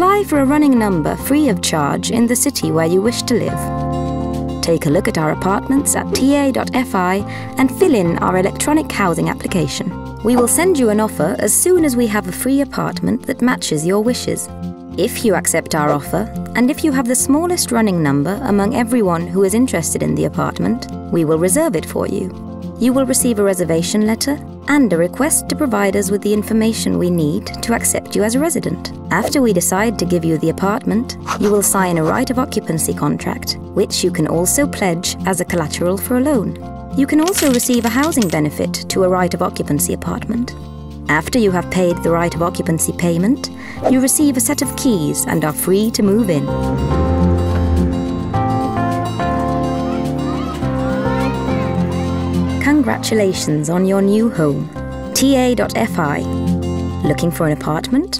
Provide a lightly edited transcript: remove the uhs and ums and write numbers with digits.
Apply for a running number free of charge in the city where you wish to live. Take a look at our apartments at ta.fi and fill in our electronic housing application. We will send you an offer as soon as we have a free apartment that matches your wishes. If you accept our offer, and if you have the smallest running number among everyone who is interested in the apartment, we will reserve it for you. You will receive a reservation letter and a request to provide us with the information we need to accept you as a resident. After we decide to give you the apartment, you will sign a right of occupancy contract, which you can also pledge as a collateral for a loan. You can also receive a housing benefit to a right of occupancy apartment. After you have paid the right of occupancy payment, you receive a set of keys and are free to move in. Congratulations on your new home. ta.fi. Looking for an apartment?